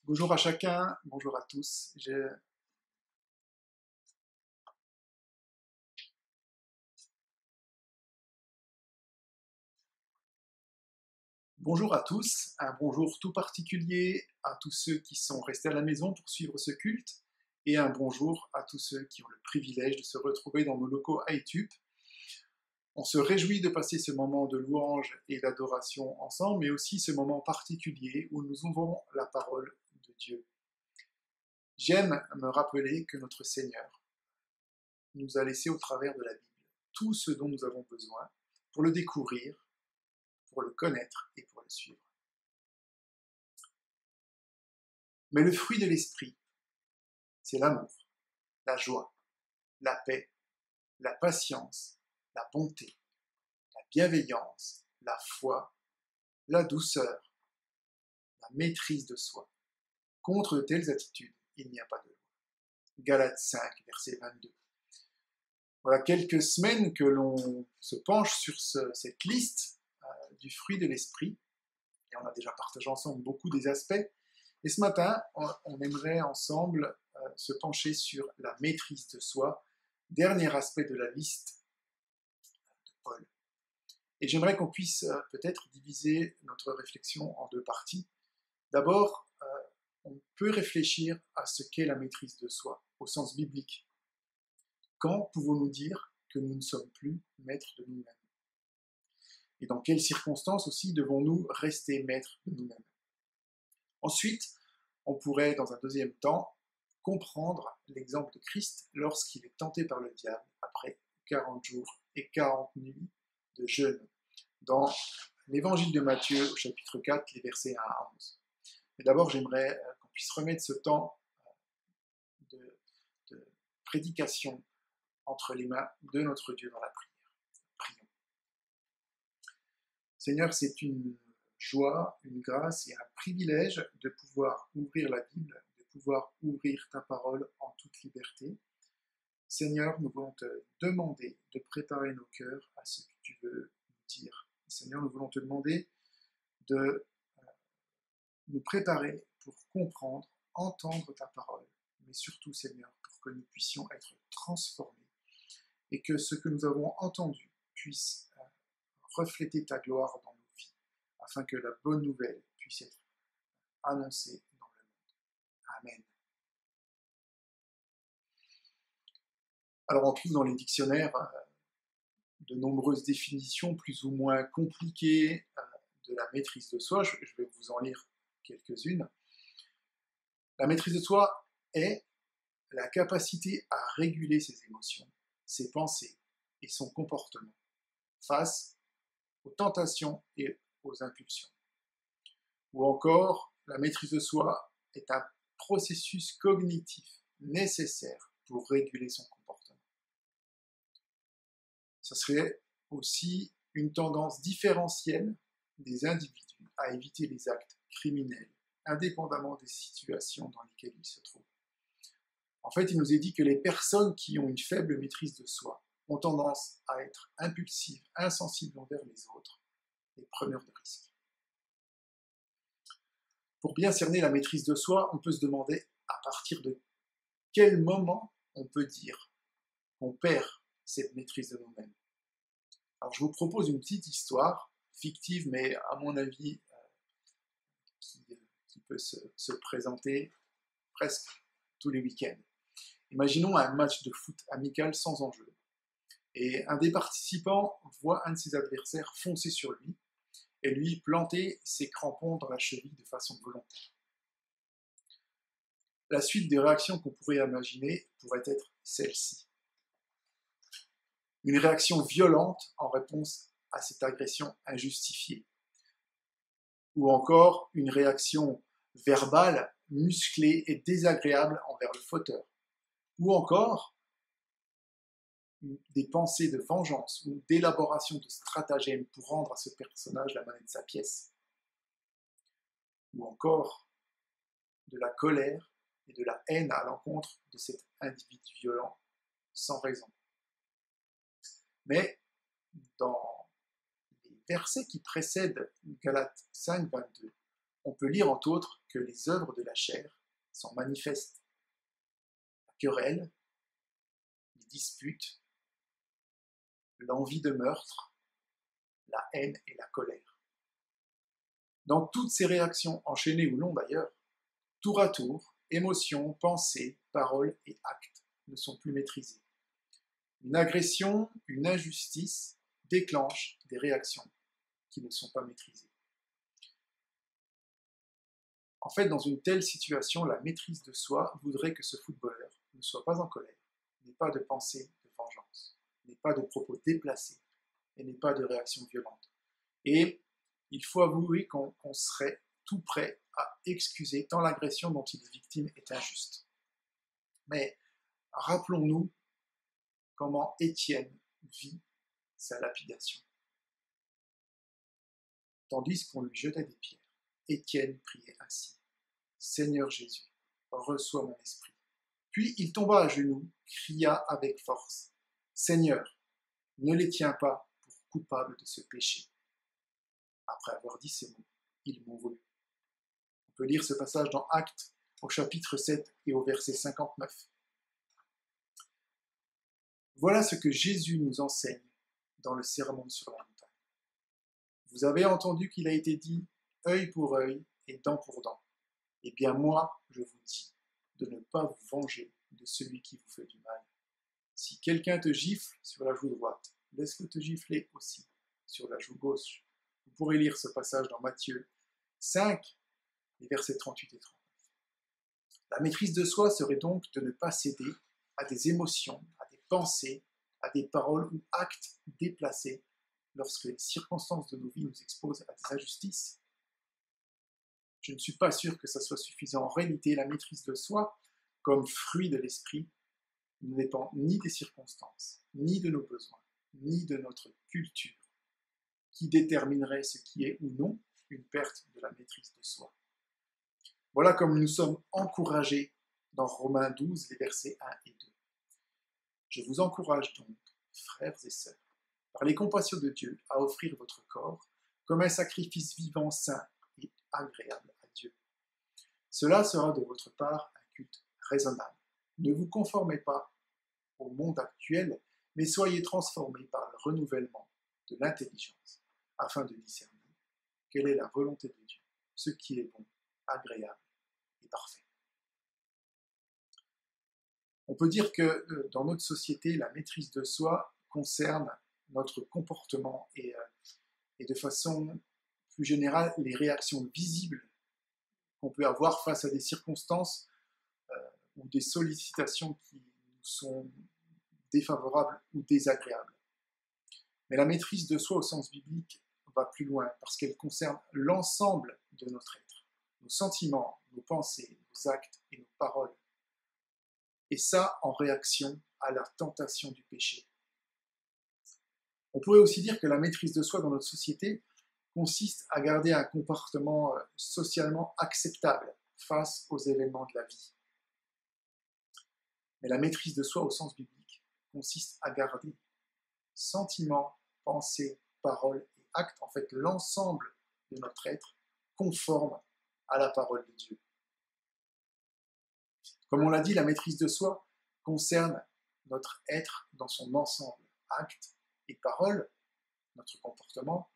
Bonjour à chacun, bonjour à tous. Bonjour à tous, un bonjour tout particulier à tous ceux qui sont restés à la maison pour suivre ce culte et un bonjour à tous ceux qui ont le privilège de se retrouver dans nos locaux à Etup. On se réjouit de passer ce moment de louange et d'adoration ensemble, mais aussi ce moment particulier où nous ouvrons la parole de Dieu. J'aime me rappeler que notre Seigneur nous a laissé au travers de la Bible tout ce dont nous avons besoin pour le découvrir, pour le connaître et pour le suivre. Mais le fruit de l'esprit, c'est l'amour, la joie, la paix, la patience, la bonté, la bienveillance, la foi, la douceur, la maîtrise de soi. Contre de telles attitudes, il n'y a pas de loi. Galates 5, verset 22. Voilà quelques semaines que l'on se penche sur cette liste du fruit de l'esprit, et on a déjà partagé ensemble beaucoup des aspects. Et ce matin, on aimerait ensemble se pencher sur la maîtrise de soi, dernier aspect de la liste de Paul. Et j'aimerais qu'on puisse peut-être diviser notre réflexion en deux parties. D'abord, on peut réfléchir à ce qu'est la maîtrise de soi, au sens biblique. Quand pouvons-nous dire que nous ne sommes plus maîtres de nous-mêmes? Et dans quelles circonstances aussi devons-nous rester maîtres de nous-mêmes? Ensuite, on pourrait, dans un deuxième temps, comprendre l'exemple de Christ lorsqu'il est tenté par le diable après 40 jours et 40 nuits de jeûne, dans l'évangile de Matthieu au chapitre 4, les versets 1 à 11. Mais d'abord, j'aimerais qu'on puisse remettre ce temps de prédication entre les mains de notre Dieu dans la prière. Prions. Seigneur, c'est une joie, une grâce et un privilège de pouvoir ouvrir la Bible, de pouvoir ouvrir ta parole en toute liberté. Seigneur, nous voulons te demander de préparer nos cœurs à ce que tu veux nous dire. Seigneur, nous voulons te demander de nous préparer pour comprendre, entendre ta parole, mais surtout, Seigneur, pour que nous puissions être transformés et que ce que nous avons entendu puisse refléter ta gloire dans nos vies, afin que la bonne nouvelle puisse être annoncée dans le monde. Amen. Alors on trouve dans les dictionnaires de nombreuses définitions plus ou moins compliquées de la maîtrise de soi. Je vais vous en lire quelques-unes. La maîtrise de soi est la capacité à réguler ses émotions, ses pensées et son comportement face aux tentations et aux impulsions. Ou encore, la maîtrise de soi est un processus cognitif nécessaire pour réguler son comportement. Ce serait aussi une tendance différentielle des individus à éviter les actes criminels, indépendamment des situations dans lesquelles ils se trouvent. En fait, il nous est dit que les personnes qui ont une faible maîtrise de soi ont tendance à être impulsives, insensibles envers les autres, et preneurs de risques. Pour bien cerner la maîtrise de soi, on peut se demander à partir de quel moment on peut dire qu'on perd cette maîtrise de nous-mêmes. Alors je vous propose une petite histoire, fictive, mais à mon avis, qui peut se présenter presque tous les week-ends. Imaginons un match de foot amical sans enjeu. Et un des participants voit un de ses adversaires foncer sur lui et lui planter ses crampons dans la cheville de façon volontaire. La suite des réactions qu'on pourrait imaginer pourrait être celle-ci. Une réaction violente en réponse à cette agression injustifiée. Ou encore une réaction verbale, musclée et désagréable envers le fauteur. Ou encore des pensées de vengeance ou d'élaboration de stratagèmes pour rendre à ce personnage la monnaie de sa pièce. Ou encore de la colère et de la haine à l'encontre de cet individu violent sans raison. Mais dans les versets qui précèdent Galates 5, 22, on peut lire entre autres que les œuvres de la chair sont manifestes. La querelle, les disputes, l'envie de meurtre, la haine et la colère. Dans toutes ces réactions, enchaînées ou non d'ailleurs, tour à tour, émotions, pensées, paroles et actes ne sont plus maîtrisés. Une agression, une injustice déclenchent des réactions qui ne sont pas maîtrisées. En fait, dans une telle situation, la maîtrise de soi voudrait que ce footballeur ne soit pas en colère, n'ait pas de pensée de vengeance, n'ait pas de propos déplacés et n'ait pas de réaction violente. Et il faut avouer qu'on serait tout prêt à excuser tant l'agression dont il est victime est injuste. Mais rappelons-nous comment Étienne vit sa lapidation. Tandis qu'on lui jetait des pierres, Étienne priait ainsi. Seigneur Jésus, reçois mon esprit. Puis il tomba à genoux, cria avec force. Seigneur, ne les tiens pas pour coupables de ce péché. Après avoir dit ces mots, il mourut. On peut lire ce passage dans Actes au chapitre 7 et au verset 59. Voilà ce que Jésus nous enseigne dans le sermon sur la montagne. Vous avez entendu qu'il a été dit œil pour œil et dent pour dent. Eh bien moi, je vous dis de ne pas vous venger de celui qui vous fait du mal. Si quelqu'un te gifle sur la joue droite, laisse-le te gifler aussi sur la joue gauche. Vous pourrez lire ce passage dans Matthieu 5, les versets 38 et 39. La maîtrise de soi serait donc de ne pas céder à des émotions, à des pensées, à des paroles ou actes déplacés lorsque les circonstances de nos vies nous exposent à des injustices. Je ne suis pas sûr que ça soit suffisant. En réalité, la maîtrise de soi, comme fruit de l'esprit, ne dépend ni des circonstances, ni de nos besoins, ni de notre culture, qui déterminerait ce qui est ou non une perte de la maîtrise de soi. Voilà comme nous sommes encouragés dans Romains 12, les versets 1 et 2. Je vous encourage donc, frères et sœurs, par les compassions de Dieu, à offrir votre corps comme un sacrifice vivant, saint et agréable à Dieu. Cela sera de votre part un culte raisonnable. Ne vous conformez pas au monde actuel, mais soyez transformés par le renouvellement de l'intelligence, afin de discerner quelle est la volonté de Dieu, ce qui est bon, agréable et parfait. On peut dire que dans notre société, la maîtrise de soi concerne notre comportement et de façon plus générale, les réactions visibles qu'on peut avoir face à des circonstances ou des sollicitations qui nous sont défavorables ou désagréables. Mais la maîtrise de soi au sens biblique va plus loin parce qu'elle concerne l'ensemble de notre être, nos sentiments, nos pensées, nos actes et nos paroles. Et ça en réaction à la tentation du péché. On pourrait aussi dire que la maîtrise de soi dans notre société consiste à garder un comportement socialement acceptable face aux événements de la vie. Mais la maîtrise de soi au sens biblique consiste à garder sentiments, pensées, paroles et actes, en fait l'ensemble de notre être, conforme à la parole de Dieu. Comme on l'a dit, la maîtrise de soi concerne notre être dans son ensemble, actes et paroles, notre comportement,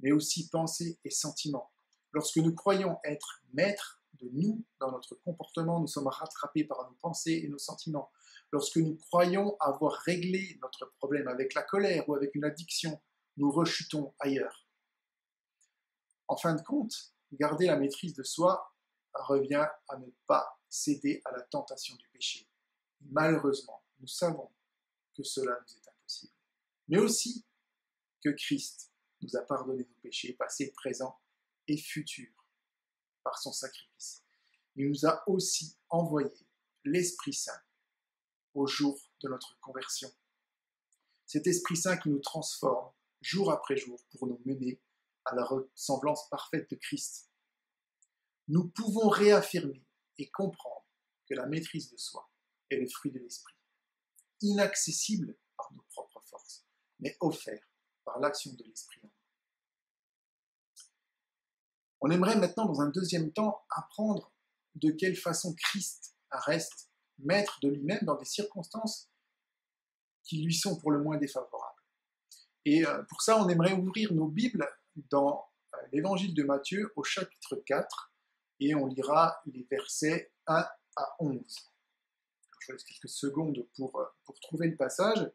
mais aussi pensées et sentiments. Lorsque nous croyons être maîtres de nous dans notre comportement, nous sommes rattrapés par nos pensées et nos sentiments. Lorsque nous croyons avoir réglé notre problème avec la colère ou avec une addiction, nous rechutons ailleurs. En fin de compte, garder la maîtrise de soi revient à ne pas céder à la tentation du péché. Malheureusement, nous savons que cela nous est impossible, mais aussi que Christ nous a pardonné nos péchés, passés, présents et futurs, par son sacrifice. Il nous a aussi envoyé l'Esprit Saint au jour de notre conversion. Cet Esprit Saint qui nous transforme jour après jour pour nous mener à la ressemblance parfaite de Christ. Nous pouvons réaffirmer et comprendre que la maîtrise de soi est le fruit de l'Esprit, inaccessible par nos propres forces, mais offert par l'action de l'Esprit en nous. On aimerait maintenant, dans un deuxième temps, apprendre de quelle façon Christ reste maître de lui-même dans des circonstances qui lui sont pour le moins défavorables. Et pour ça, on aimerait ouvrir nos Bibles dans l'évangile de Matthieu au chapitre 4, et on lira les versets 1 à 11. Je laisse quelques secondes pour trouver le passage.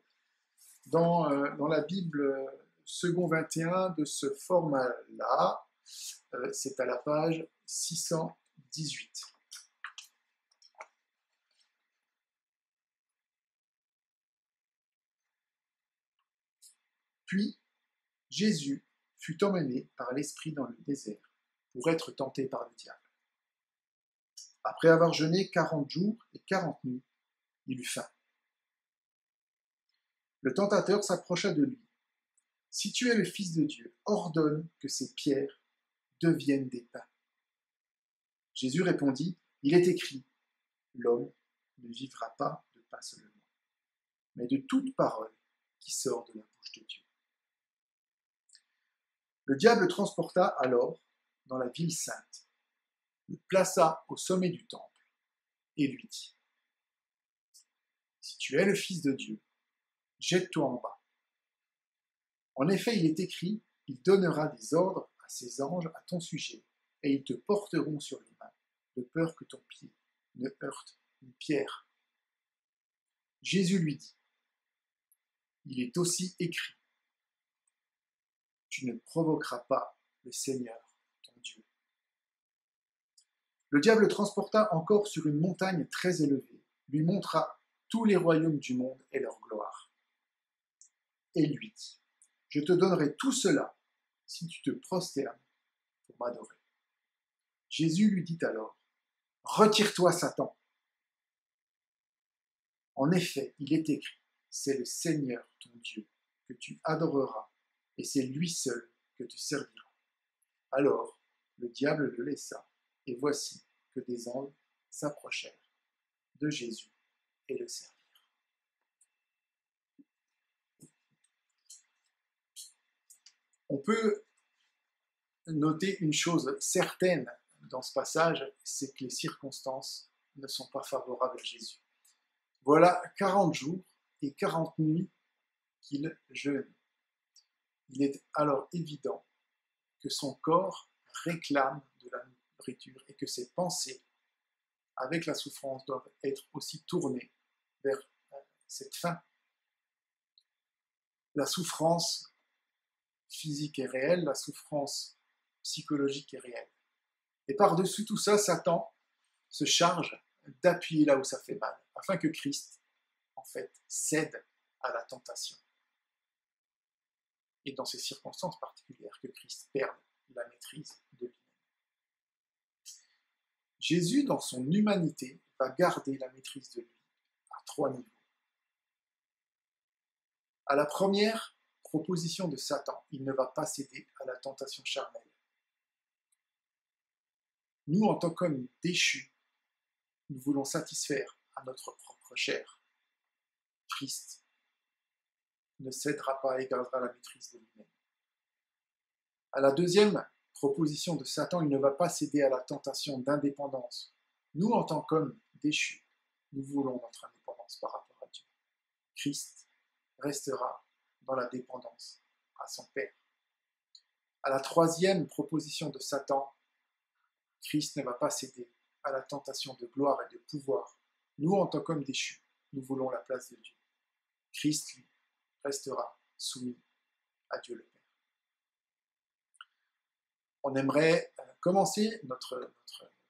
Dans la Bible second 21 de ce format-là, c'est à la page 618. Puis Jésus fut emmené par l'Esprit dans le désert pour être tenté par le diable. Après avoir jeûné 40 jours et 40 nuits, il eut faim. Le tentateur s'approcha de lui. « Si tu es le Fils de Dieu, ordonne que ces pierres deviennent des pains. » Jésus répondit, « Il est écrit, l'homme ne vivra pas de pain seulement, mais de toute parole qui sort de la bouche de Dieu. » Le diable le transporta alors dans la ville sainte, le plaça au sommet du temple et lui dit, « Si tu es le Fils de Dieu, jette-toi en bas. En effet, il est écrit, il donnera des ordres à ses anges à ton sujet, et ils te porteront sur les mains, de peur que ton pied ne heurte une pierre. » Jésus lui dit, « Il est aussi écrit, tu ne provoqueras pas le Seigneur, ton Dieu. » Le diable le transporta encore sur une montagne très élevée, lui montra tous les royaumes du monde et leur gloire, et lui dit, « Je te donnerai tout cela si tu te prosternes pour m'adorer. » Jésus lui dit alors, « Retire-toi, Satan. En effet, il est écrit, c'est le Seigneur, ton Dieu, que tu adoreras, et c'est lui seul que tu serviras. » Alors, le diable le laissa, et voici que des anges s'approchèrent de Jésus et le servirent. On peut noter une chose certaine dans ce passage, c'est que les circonstances ne sont pas favorables à Jésus. Voilà 40 jours et 40 nuits qu'il jeûne. Il est alors évident que son corps réclame de la nourriture et que ses pensées, avec la souffrance, doivent être aussi tournées vers cette faim. La souffrance physique est réelle, la souffrance psychologique est réelle. Et par-dessus tout ça, Satan se charge d'appuyer là où ça fait mal, afin que Christ, en fait, cède à la tentation. Et dans ces circonstances particulières, que Christ perde la maîtrise de lui-même. Jésus, dans son humanité, va garder la maîtrise de lui à 3 niveaux. À la première proposition de Satan, il ne va pas céder à la tentation charnelle. Nous, en tant qu'hommes déchus, nous voulons satisfaire à notre propre chair. Christ ne cédera pas et gardera la maîtrise de lui-même. À la deuxième proposition de Satan, il ne va pas céder à la tentation d'indépendance. Nous, en tant qu'hommes déchus, nous voulons notre indépendance par rapport à Dieu. Christ restera dans la dépendance à son Père. À la troisième proposition de Satan, Christ ne va pas céder à la tentation de gloire et de pouvoir. Nous, en tant qu'hommes déchus, nous voulons la place de Dieu. Christ, lui, restera soumis à Dieu le Père. On aimerait commencer notre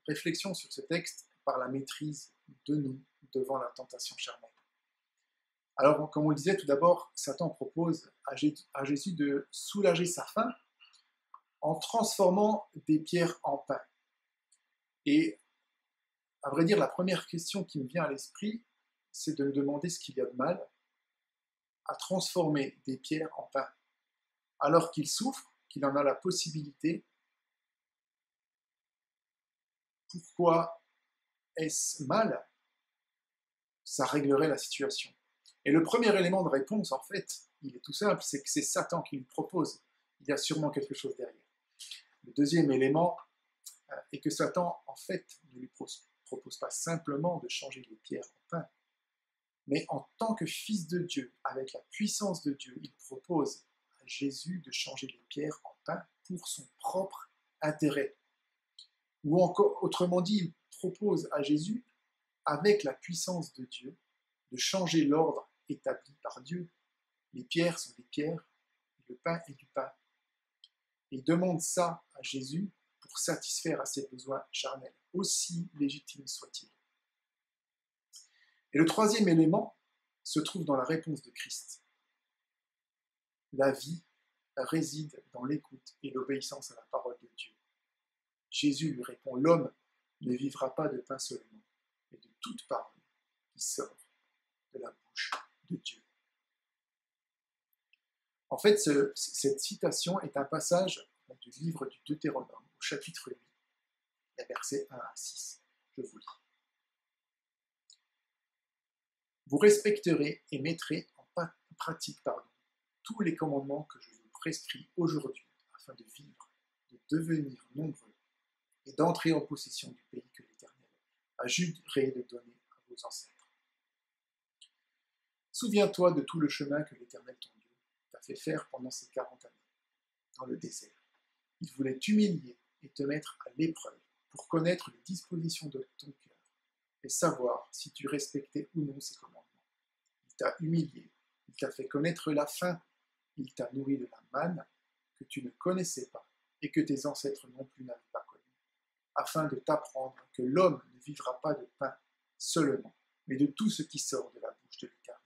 réflexion sur ce texte par la maîtrise de nous devant la tentation charnelle. Alors, comme on le disait, tout d'abord, Satan propose à Jésus de soulager sa faim en transformant des pierres en pain. Et à vrai dire, la première question qui me vient à l'esprit, c'est de me demander ce qu'il y a de mal à transformer des pierres en pain, alors qu'il souffre, qu'il en a la possibilité. Pourquoi est-ce mal? Ça réglerait la situation. Et le premier élément de réponse, en fait, il est tout simple, c'est que c'est Satan qui lui propose. Il y a sûrement quelque chose derrière. Le deuxième élément, et que Satan, en fait, ne lui propose pas simplement de changer les pierres en pain, mais en tant que fils de Dieu, avec la puissance de Dieu, il propose à Jésus de changer les pierres en pain pour son propre intérêt. Ou encore, autrement dit, il propose à Jésus, avec la puissance de Dieu, de changer l'ordre établi par Dieu. Les pierres sont des pierres, et le pain est du pain. Et il demande ça à Jésus pour satisfaire à ses besoins charnels, aussi légitimes soient-ils. Et le troisième élément se trouve dans la réponse de Christ. La vie réside dans l'écoute et l'obéissance à la parole de Dieu. Jésus lui répond, l'homme ne vivra pas de pain seulement, mais de toute parole qui sort de la bouche de Dieu. En fait, cette citation est un passage du livre du Deutéronome, au chapitre 8, les versets 1 à 6. Je vous lis. Vous respecterez et mettrez en pratique tous les commandements que je vous prescris aujourd'hui, afin de vivre, de devenir nombreux et d'entrer en possession du pays que l'Éternel a juré de donner à vos ancêtres. Souviens-toi de tout le chemin que l'Éternel ton Dieu t'a fait faire pendant ces 40 années, dans le désert. Il voulait t'humilier et te mettre à l'épreuve pour connaître les dispositions de ton cœur et savoir si tu respectais ou non ses commandements. Il t'a humilié, il t'a fait connaître la faim, il t'a nourri de la manne que tu ne connaissais pas et que tes ancêtres non plus n'avaient pas connue, afin de t'apprendre que l'homme ne vivra pas de pain seulement, mais de tout ce qui sort de la bouche de l'Éternel.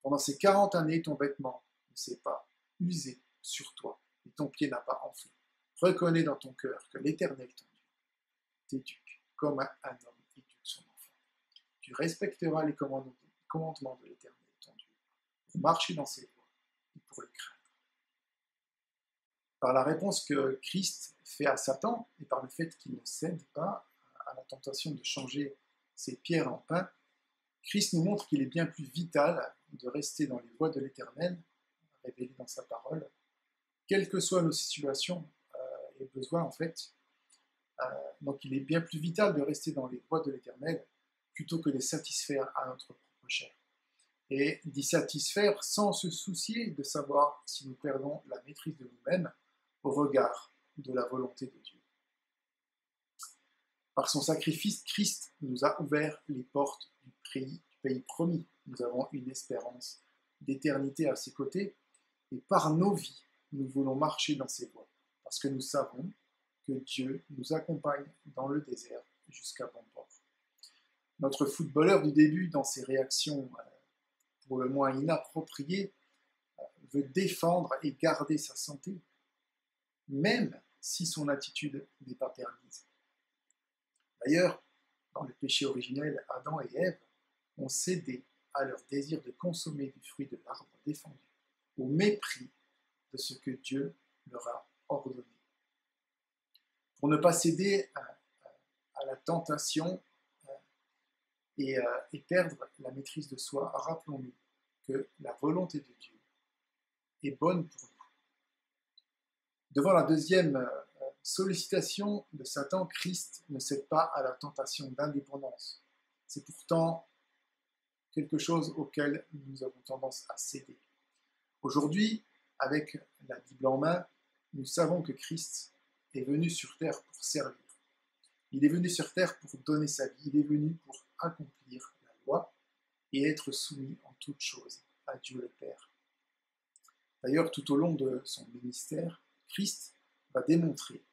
Pendant ces 40 années, ton vêtement ne s'est pas usé sur toi et ton pied n'a pas enflé. Reconnais dans ton cœur que l'Éternel, ton Dieu, t'éduque comme un homme éduque son enfant. Tu respecteras les commandements de l'Éternel, ton Dieu, pour marcher dans ses voies et pour le craindre. Par la réponse que Christ fait à Satan et par le fait qu'il ne cède pas à la tentation de changer ses pierres en pain, Christ nous montre qu'il est bien plus vital de rester dans les voies de l'Éternel, révélées dans sa parole, quelles que soient nos situations et besoins en fait. Donc il est bien plus vital de rester dans les voies de l'Éternel plutôt que de satisfaire à notre propre chair. Et d'y satisfaire sans se soucier de savoir si nous perdons la maîtrise de nous-mêmes au regard de la volonté de Dieu. Par son sacrifice, Christ nous a ouvert les portes du pays promis. Nous avons une espérance d'éternité à ses côtés, et par nos vies, nous voulons marcher dans ses voies, parce que nous savons que Dieu nous accompagne dans le désert jusqu'à bon port. Notre footballeur du début, dans ses réactions pour le moins inappropriées, veut défendre et garder sa santé, même si son attitude n'est pas permise. D'ailleurs, dans le péché originel, Adam et Ève ont cédé à leur désir de consommer du fruit de l'arbre défendu, au mépris de ce que Dieu leur a ordonné. Pour ne pas céder à la tentation et perdre la maîtrise de soi, rappelons-nous que la volonté de Dieu est bonne pour nous. Devant la deuxième sollicitation de Satan, Christ ne cède pas à la tentation d'indépendance. C'est pourtant quelque chose auquel nous avons tendance à céder. Aujourd'hui, avec la Bible en main, nous savons que Christ est venu sur terre pour servir. Il est venu sur terre pour donner sa vie. Il est venu pour accomplir la loi et être soumis en toutes choses à Dieu le Père. D'ailleurs, tout au long de son ministère, Christ va démontrer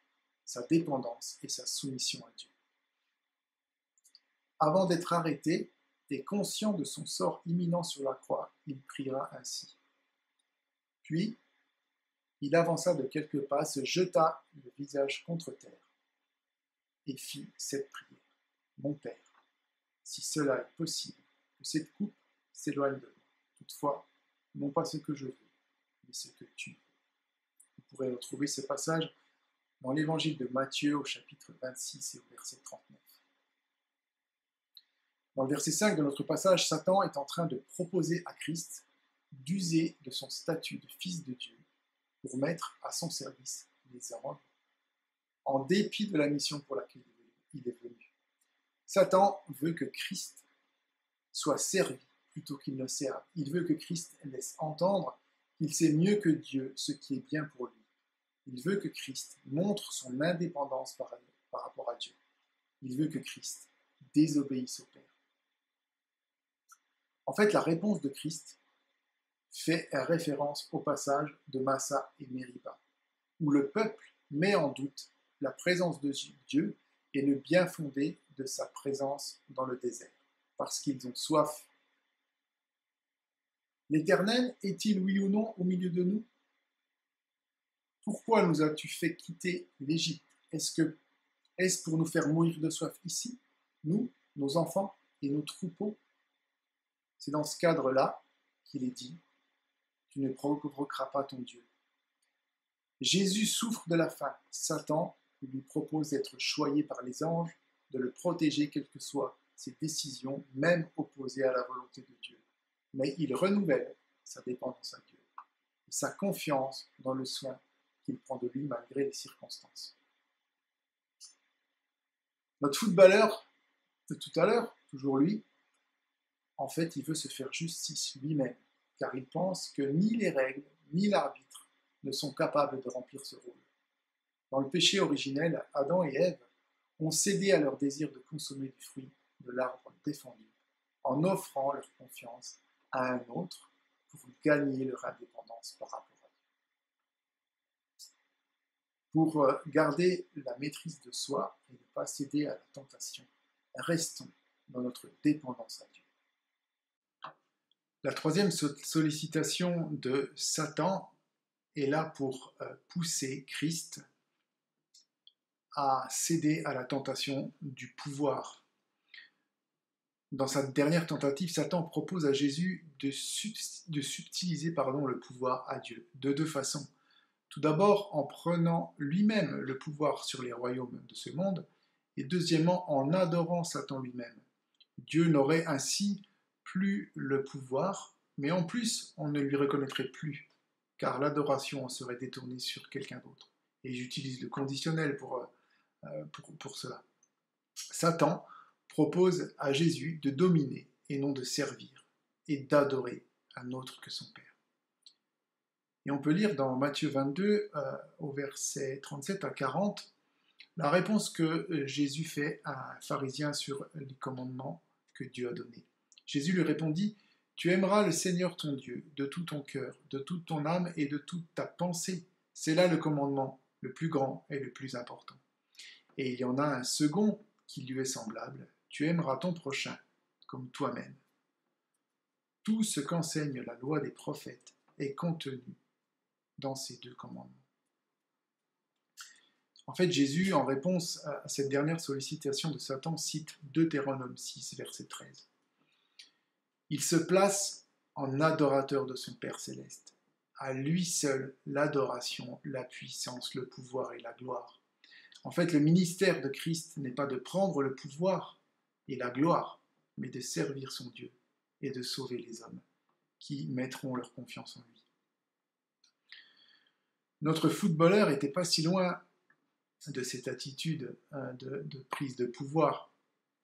sa dépendance et sa soumission à Dieu. Avant d'être arrêté et conscient de son sort imminent sur la croix, il priera ainsi. Puis, il avança de quelques pas, se jeta le visage contre terre et fit cette prière. Mon Père, si cela est possible, que cette coupe s'éloigne de moi. Toutefois, non pas ce que je veux, mais ce que tu veux. Vous pourrez retrouver ce passage dans l'évangile de Matthieu au chapitre 26 et au verset 39. Dans le verset 5 de notre passage, Satan est en train de proposer à Christ d'user de son statut de fils de Dieu pour mettre à son service les anges en dépit de la mission pour laquelle il est venu. Satan veut que Christ soit servi plutôt qu'il ne serve. Il veut que Christ laisse entendre qu'il sait mieux que Dieu ce qui est bien pour lui. Il veut que Christ montre son indépendance par rapport à Dieu. Il veut que Christ désobéisse au Père. En fait, la réponse de Christ fait référence au passage de Massa et Mériba, où le peuple met en doute la présence de Dieu et le bien fondé de sa présence dans le désert, parce qu'ils ont soif. L'Éternel est-il oui ou non au milieu de nous? Pourquoi nous as-tu fait quitter l'Égypte? Est-ce pour nous faire mourir de soif ici, nous, nos enfants et nos troupeaux? C'est dans ce cadre-là qu'il est dit, tu ne provoqueras pas ton Dieu. Jésus souffre de la faim. Satan lui propose d'être choyé par les anges, de le protéger quelles que soient ses décisions, même opposées à la volonté de Dieu. Mais il renouvelle sa dépendance à Dieu et sa confiance dans le soin qu'il prend de lui malgré les circonstances. Notre footballeur de tout à l'heure, toujours lui, en fait, il veut se faire justice lui-même, car il pense que ni les règles, ni l'arbitre ne sont capables de remplir ce rôle. Dans le péché originel, Adam et Ève ont cédé à leur désir de consommer du fruit de l'arbre défendu, en offrant leur confiance à un autre pour gagner leur indépendance par rapport à Dieu. Pour garder la maîtrise de soi et ne pas céder à la tentation, restons dans notre dépendance à Dieu. La troisième sollicitation de Satan est là pour pousser Christ à céder à la tentation du pouvoir. Dans sa dernière tentative, Satan propose à Jésus de subtiliser le pouvoir à Dieu de deux façons. Tout d'abord en prenant lui-même le pouvoir sur les royaumes de ce monde, et deuxièmement en adorant Satan lui-même. Dieu n'aurait ainsi plus le pouvoir, mais en plus on ne lui reconnaîtrait plus, car l'adoration en serait détournée sur quelqu'un d'autre. Et j'utilise le conditionnel pour cela. Satan propose à Jésus de dominer et non de servir, et d'adorer un autre que son Père. Et on peut lire dans Matthieu 22, au verset 37 à 40, la réponse que Jésus fait à un pharisien sur les commandements que Dieu a donnés. Jésus lui répondit, « Tu aimeras le Seigneur ton Dieu de tout ton cœur, de toute ton âme et de toute ta pensée. C'est là le commandement, le plus grand et le plus important. Et il y en a un second qui lui est semblable. Tu aimeras ton prochain comme toi-même. Tout ce qu'enseigne la loi des prophètes est contenu dans ces deux commandements. » En fait, Jésus, en réponse à cette dernière sollicitation de Satan, cite Deutéronome 6, verset 13. Il se place en adorateur de son Père céleste. À lui seul, l'adoration, la puissance, le pouvoir et la gloire. En fait, le ministère de Christ n'est pas de prendre le pouvoir et la gloire, mais de servir son Dieu et de sauver les hommes qui mettront leur confiance en lui. Notre footballeur n'était pas si loin de cette attitude de prise de pouvoir.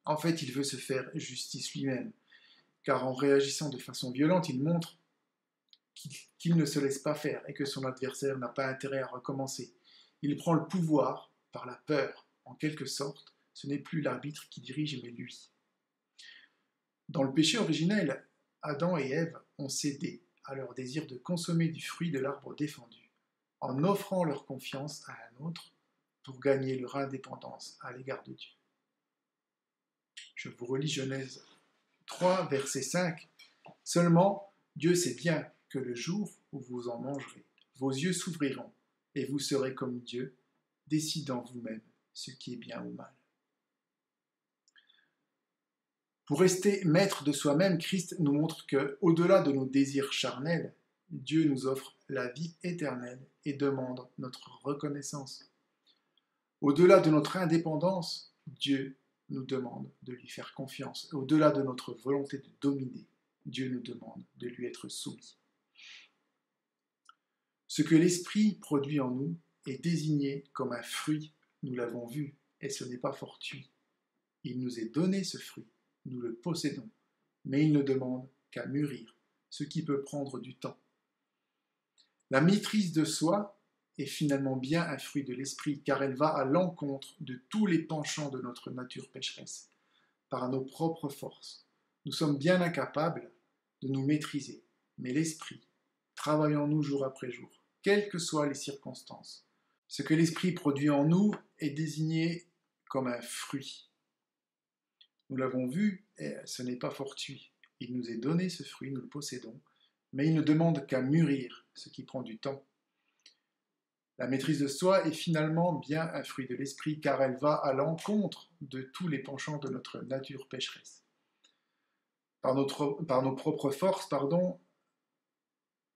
En fait, il veut se faire justice lui-même, car en réagissant de façon violente, il montre qu'il ne se laisse pas faire et que son adversaire n'a pas intérêt à recommencer. Il prend le pouvoir par la peur. En quelque sorte, ce n'est plus l'arbitre qui dirige, mais lui. Dans le péché originel, Adam et Ève ont cédé à leur désir de consommer du fruit de l'arbre défendu, en offrant leur confiance à un autre pour gagner leur indépendance à l'égard de Dieu. Je vous relis Genèse 3, verset 5. « Seulement, Dieu sait bien que le jour où vous en mangerez, vos yeux s'ouvriront, et vous serez comme Dieu, décidant vous-même ce qui est bien ou mal. » Pour rester maître de soi-même, Christ nous montre que, au-delà de nos désirs charnels, Dieu nous offre la vie éternelle et demande notre reconnaissance. Au-delà de notre indépendance, Dieu nous demande de lui faire confiance. Au-delà de notre volonté de dominer, Dieu nous demande de lui être soumis. Ce que l'Esprit produit en nous est désigné comme un fruit nous l'avons vu, et ce n'est pas fortuit. Il nous est donné ce fruit, nous le possédons, mais il ne demande qu'à mûrir, ce qui peut prendre du temps. La maîtrise de soi est finalement bien un fruit de l'esprit, car elle va à l'encontre de tous les penchants de notre nature pécheresse. Par nos propres forces, nous sommes bien incapables de nous maîtriser, mais l'esprit travaille en nous jour après jour, quelles que soient les circonstances. Ce que l'esprit produit en nous est désigné comme un fruit. Nous l'avons vu, et ce n'est pas fortuit. Il nous est donné ce fruit, nous le possédons, mais il ne demande qu'à mûrir, ce qui prend du temps. La maîtrise de soi est finalement bien un fruit de l'esprit, car elle va à l'encontre de tous les penchants de notre nature pécheresse. Par nos propres forces,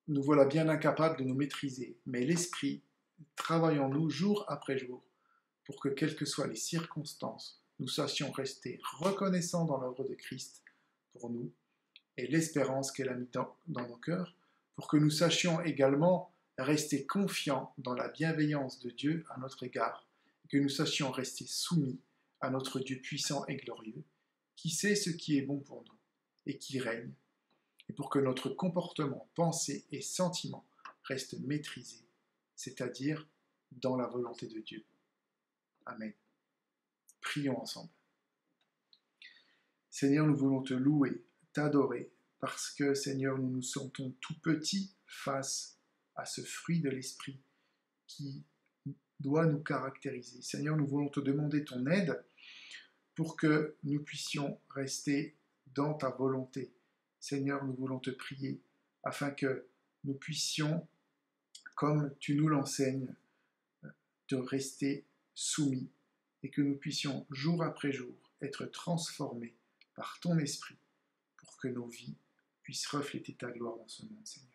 nous voilà bien incapables de nous maîtriser, mais l'esprit travaille en nous jour après jour, pour que, quelles que soient les circonstances, nous sachons rester reconnaissants dans l'œuvre de Christ pour nous, et l'espérance qu'elle a mis dans nos cœurs, pour que nous sachions également rester confiants dans la bienveillance de Dieu à notre égard, et que nous sachions rester soumis à notre Dieu puissant et glorieux, qui sait ce qui est bon pour nous, et qui règne, et pour que notre comportement, pensée et sentiment restent maîtrisés, c'est-à-dire dans la volonté de Dieu. Amen. Prions ensemble. Seigneur, nous voulons te louer, t'adorer, parce que, Seigneur, nous nous sentons tout petits face à ce fruit de l'Esprit qui doit nous caractériser. Seigneur, nous voulons te demander ton aide pour que nous puissions rester dans ta volonté. Seigneur, nous voulons te prier afin que nous puissions, comme tu nous l'enseignes, de rester soumis et que nous puissions jour après jour être transformés par ton esprit pour que nos vies puissent refléter ta gloire dans ce monde, Seigneur.